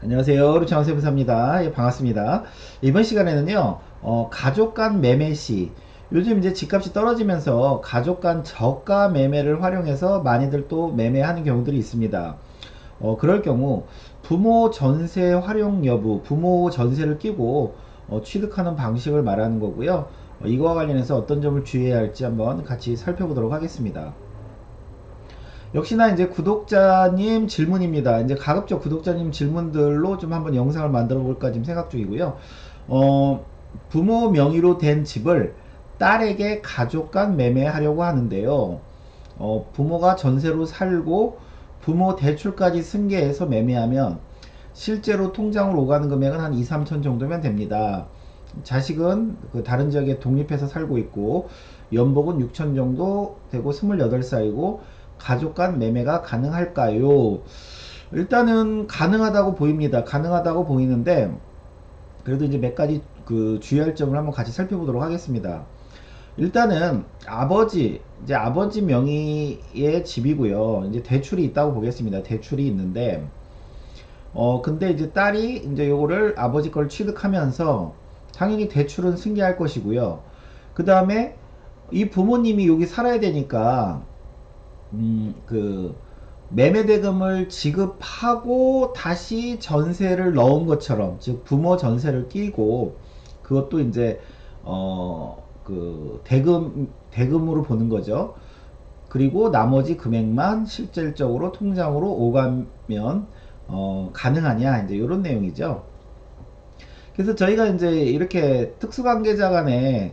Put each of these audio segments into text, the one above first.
안녕하세요. 루창원 세무사입니다. 예, 반갑습니다. 이번 시간에는요, 가족 간 매매 시, 요즘 이제 집값이 떨어지면서 가족 간 저가 매매를 활용해서 많이들 또 매매하는 경우들이 있습니다. 그럴 경우 부모 전세 활용 여부, 부모 전세를 끼고 취득하는 방식을 말하는 거고요. 이거와 관련해서 어떤 점을 주의해야 할지 한번 같이 살펴보도록 하겠습니다. 역시나 이제 구독자님 질문입니다. 이제 가급적 구독자님 질문들로 좀 한번 영상을 만들어 볼까 지금 생각 중이고요. 어, 부모 명의로 된 집을 딸에게 가족 간 매매하려고 하는데요. 부모가 전세로 살고 부모 대출까지 승계해서 매매하면 실제로 통장으로 오가는 금액은 한 2, 3천 정도면 됩니다. 자식은 그 다른 지역에 독립해서 살고 있고 연봉은 6천 정도 되고 28살이고 가족 간 매매가 가능할까요? 일단은 가능하다고 보입니다. 가능하다고 보이는데 그래도 이제 몇 가지 그 주의할 점을 한번 같이 살펴보도록 하겠습니다. 일단은 이제 아버지 명의의 집이고요. 이제 대출이 있다고 보겠습니다. 대출이 있는데 근데 이제 딸이 이제 요거를 아버지 걸 취득하면서 당연히 대출은 승계할 것이고요. 그 다음에 이 부모님이 여기 살아야 되니까 그 매매 대금을 지급하고 다시 전세를 넣은 것처럼, 즉 부모 전세를 끼고 그것도 이제 그 대금으로 보는 거죠. 그리고 나머지 금액만 실질적으로 통장으로 오가면 가능하냐, 이제 이런 내용이죠. 그래서 저희가 이제 이렇게 특수관계자 간에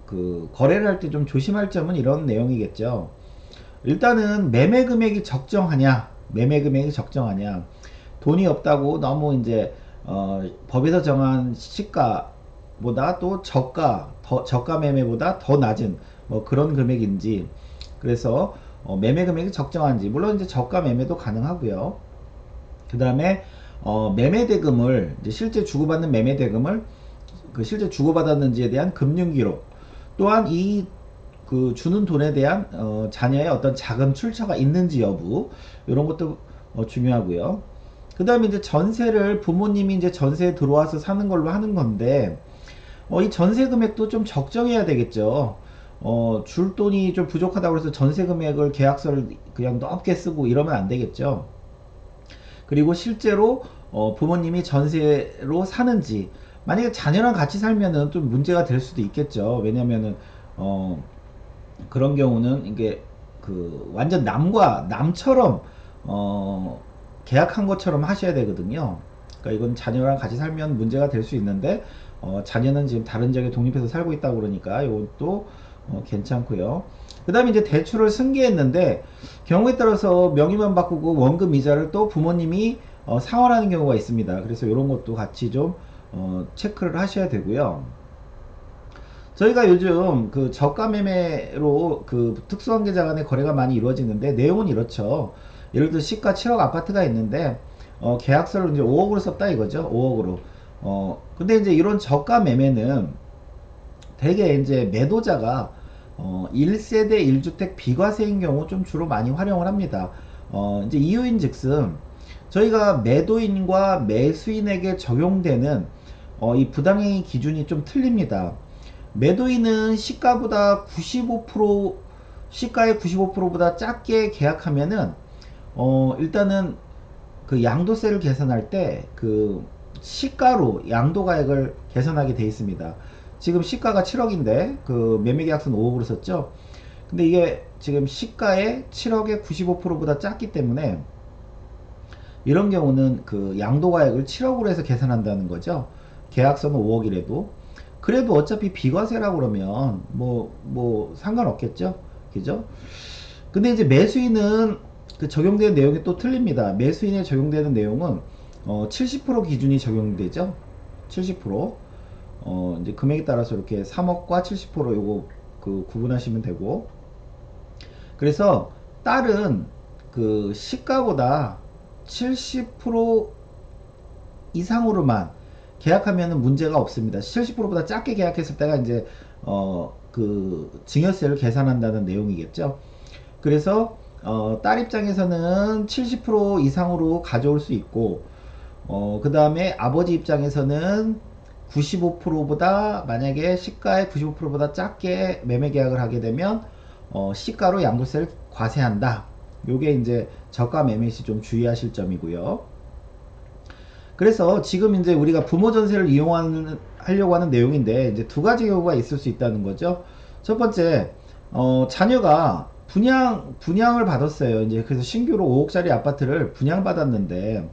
그 거래를 할 때 좀 조심할 점은 이런 내용이겠죠. 일단은 매매 금액이 적정하냐, 매매 금액이 적정하냐, 돈이 없다고 너무 이제 법에서 정한 시가보다 또 저가 매매보다 더 낮은 뭐 그런 금액인지, 그래서 매매 금액이 적정한지, 물론 이제 저가 매매도 가능하고요. 그 다음에 매매 대금을 이제 실제 주고받는 매매 대금을 그 실제 주고받았는지에 대한 금융 기록, 또한 이 그 주는 돈에 대한 자녀의 어떤 자금 출처가 있는지 여부, 이런 것도 중요하고요. 그 다음에 이제 전세를 부모님이 이제 전세에 들어와서 사는 걸로 하는 건데 이 전세 금액도 좀 적정해야 되겠죠. 줄 돈이 좀 부족하다고 해서 전세 금액을 계약서를 그냥 넓게 쓰고 이러면 안 되겠죠. 그리고 실제로 부모님이 전세로 사는지, 만약에 자녀랑 같이 살면은 좀 문제가 될 수도 있겠죠. 왜냐면은 그런 경우는 이게 그 완전 남과 남처럼 계약한 것처럼 하셔야 되거든요. 그러니까 이건 자녀랑 같이 살면 문제가 될 수 있는데 자녀는 지금 다른 지역에 독립해서 살고 있다고 그러니까 이것도 괜찮고요. 그 다음에 이제 대출을 승계했는데 경우에 따라서 명의만 바꾸고 원금 이자를 또 부모님이 상환하는 경우가 있습니다. 그래서 이런 것도 같이 좀 체크를 하셔야 되고요. 저희가 요즘 그 저가 매매로 그 특수관계자 간의 거래가 많이 이루어지는데 내용은 이렇죠. 예를 들어 시가 7억 아파트가 있는데 계약서를 이제 5억으로 썼다 이거죠. 5억으로. 근데 이제 이런 저가 매매는 대개 이제 매도자가 1세대 1주택 비과세인 경우 좀 주로 많이 활용을 합니다. 이제 이유인 즉슨 저희가 매도인과 매수인에게 적용되는 이 부당행위 기준이 좀 틀립니다. 매도인은 시가보다 95% 시가의 95%보다 작게 계약하면은 일단은 그 양도세를 계산할 때 그 시가로 양도가액을 계산하게 돼 있습니다. 지금 시가가 7억인데 그 매매계약서는 5억으로 썼죠. 근데 이게 지금 시가의 7억의 95%보다 작기 때문에 이런 경우는 그 양도가액을 7억으로 해서 계산한다는 거죠. 계약서는 5억이라도. 그래도 어차피 비과세라고 그러면 뭐 상관없겠죠. 그죠? 근데 이제 매수인은 그 적용되는 내용이 또 틀립니다. 매수인에 적용되는 내용은 70% 기준이 적용되죠. 70%. 이제 금액에 따라서 이렇게 3억과 70% 요거 그 구분하시면 되고. 그래서 딸은 그 시가보다 70% 이상으로만 계약하면은 문제가 없습니다. 70%보다 작게 계약했을 때가 이제 그 증여세를 계산한다는 내용이겠죠. 그래서 딸 입장에서는 70% 이상으로 가져올 수 있고 그 다음에 아버지 입장에서는 95%보다 만약에 시가의 95%보다 작게 매매 계약을 하게 되면 시가로 양도세를 과세한다. 요게 이제 저가 매매 시 좀 주의하실 점이고요. 그래서 지금 이제 우리가 부모 전세를 하려고 하는 내용인데 이제 두 가지 경우가 있을 수 있다는 거죠. 첫 번째, 자녀가 분양을 받았어요. 이제 그래서 신규로 5억짜리 아파트를 분양받았는데,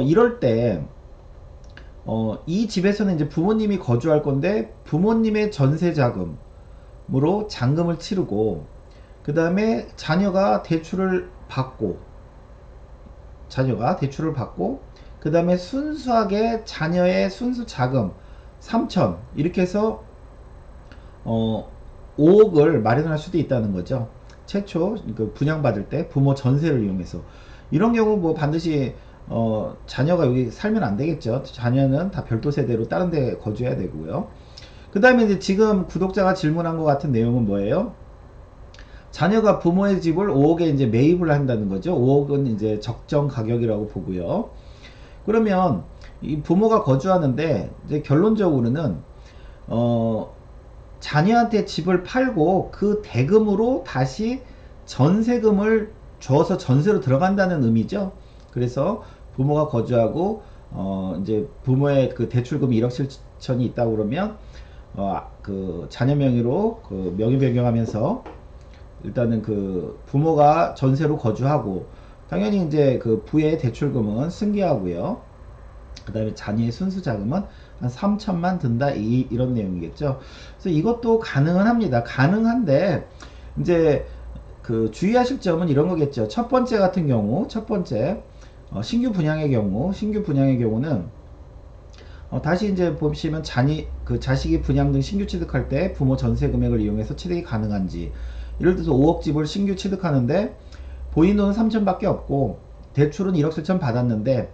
이럴 때, 이 집에서는 이제 부모님이 거주할 건데, 부모님의 전세 자금으로 잔금을 치르고, 그 다음에 자녀가 대출을 받고, 그 다음에 순수하게 자녀의 순수 자금 3천 이렇게 해서 5억을 마련할 수도 있다는 거죠. 최초 그 분양받을 때 부모 전세를 이용해서. 이런 경우 뭐 반드시 자녀가 여기 살면 안 되겠죠. 자녀는 다 별도 세대로 다른 데 거주해야 되고요. 그 다음에 이제 지금 구독자가 질문한 것 같은 내용은 뭐예요? 자녀가 부모의 집을 5억에 이제 매입을 한다는 거죠. 5억은 이제 적정 가격이라고 보고요. 그러면 이 부모가 거주하는데 이제 결론적으로는 자녀한테 집을 팔고 그 대금으로 다시 전세금을 줘서 전세로 들어간다는 의미죠. 그래서 부모가 거주하고 이제 부모의 그 대출금이 1억 7천이 있다고 그러면 그 자녀 명의로 그 명의 변경하면서 일단은 그 부모가 전세로 거주하고 당연히 이제 그 부의 대출금은 승계하고요. 그 다음에 자녀의 순수 자금은 한 3천만 든다 이런 내용이겠죠. 그래서 이것도 가능은 합니다. 가능한데 이제 그 주의하실 점은 이런 거겠죠. 첫 번째 같은 경우, 신규 분양의 경우는 다시 이제 보시면 자식이 분양 등 신규 취득할 때 부모 전세 금액을 이용해서 취득이 가능한지. 예를 들어서 5억 집을 신규 취득하는데 본인 돈은 3천 밖에 없고 대출은 1억 7천 받았는데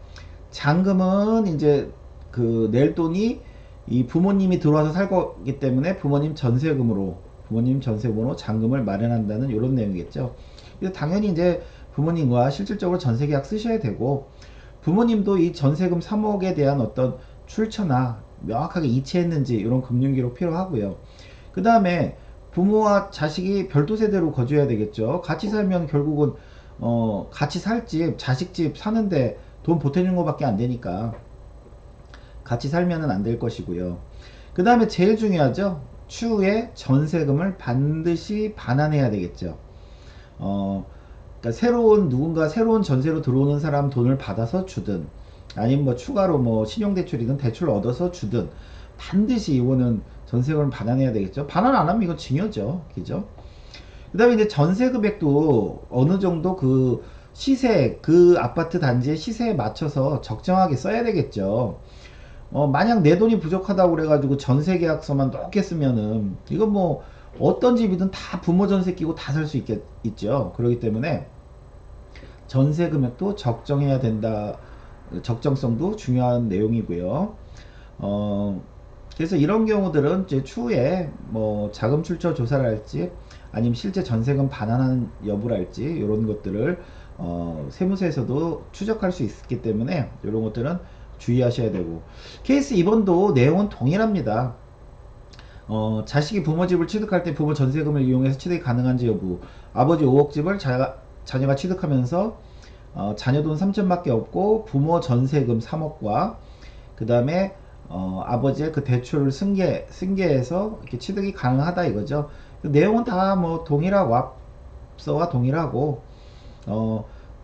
잔금은 이제 그 낼 돈이 이 부모님이 들어와서 살 거기 때문에 부모님 전세금으로 잔금을 마련한다는 이런 내용이겠죠. 그래서 당연히 이제 부모님과 실질적으로 전세계약 쓰셔야 되고 부모님도 이 전세금 3억에 대한 어떤 출처나 명확하게 이체했는지 이런 금융기록 필요하고요. 그 다음에 부모와 자식이 별도 세대로 거주해야 되겠죠. 같이 살면 결국은 같이 살 집, 자식 집 사는데 돈 보태는 것밖에 안 되니까 같이 살면은 안 될 것이고요. 그 다음에 제일 중요하죠. 추후에 전세금을 반드시 반환해야 되겠죠. 그러니까 누군가 새로운 전세로 들어오는 사람 돈을 받아서 주든 아니면 뭐 추가로 뭐 신용대출이든 대출을 얻어서 주든 반드시 이거는 전세금을 반환해야 되겠죠. 반환 안 하면 이거 징여죠. 그죠? 그 다음에 이제 전세 금액도 어느 정도 그 시세, 그 아파트 단지의 시세에 맞춰서 적정하게 써야 되겠죠. 만약 내 돈이 부족하다고 그래가지고 전세 계약서만 높게 쓰면은 이건 뭐 어떤 집이든 다 부모 전세 끼고 다 살 수 있죠. 그렇기 때문에 전세 금액도 적정해야 된다. 적정성도 중요한 내용이고요. 그래서 이런 경우들은 이제 추후에 뭐 자금 출처 조사를 할지 아니면 실제 전세금 반환하는 여부랄지 이런 것들을 세무서에서도 추적할 수 있기 때문에 이런 것들은 주의하셔야 되고 케이스 2번도 내용은 동일합니다. 자식이 부모 집을 취득할 때 부모 전세금을 이용해서 취득이 가능한지 여부. 아버지 5억 집을 자녀가 취득하면서 자녀 돈 3천 밖에 없고 부모 전세금 3억과 그 다음에 아버지의 그 대출을 승계해서 이렇게 취득이 가능하다 이거죠. 그 내용은 다 뭐 동일하고 앞서와 동일하고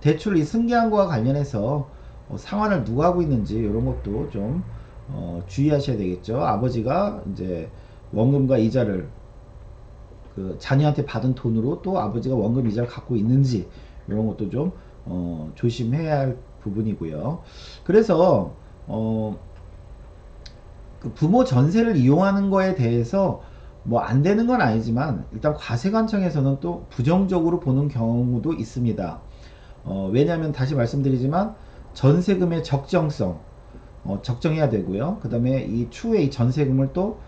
대출 이 승계한 거와 관련해서 상환을 누가 하고 있는지 이런 것도 좀 주의하셔야 되겠죠. 아버지가 이제 원금과 이자를 그 자녀한테 받은 돈으로 또 아버지가 원금 이자를 갖고 있는지 이런 것도 좀 조심해야 할 부분이고요. 그래서 그 부모 전세를 이용하는 거에 대해서 뭐 안 되는 건 아니지만 일단 과세관청에서는 또 부정적으로 보는 경우도 있습니다. 왜냐하면 다시 말씀드리지만 전세금의 적정성 적정해야 되고요. 그 다음에 이 추후에 이 전세금을 또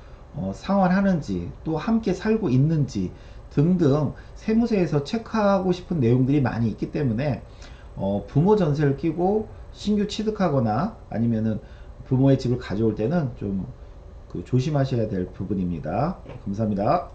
상환하는지 또 함께 살고 있는지 등등 세무서에서 체크하고 싶은 내용들이 많이 있기 때문에 부모 전세를 끼고 신규 취득하거나 아니면은 부모의 집을 가져올 때는 좀 그 조심하셔야 될 부분입니다. 감사합니다.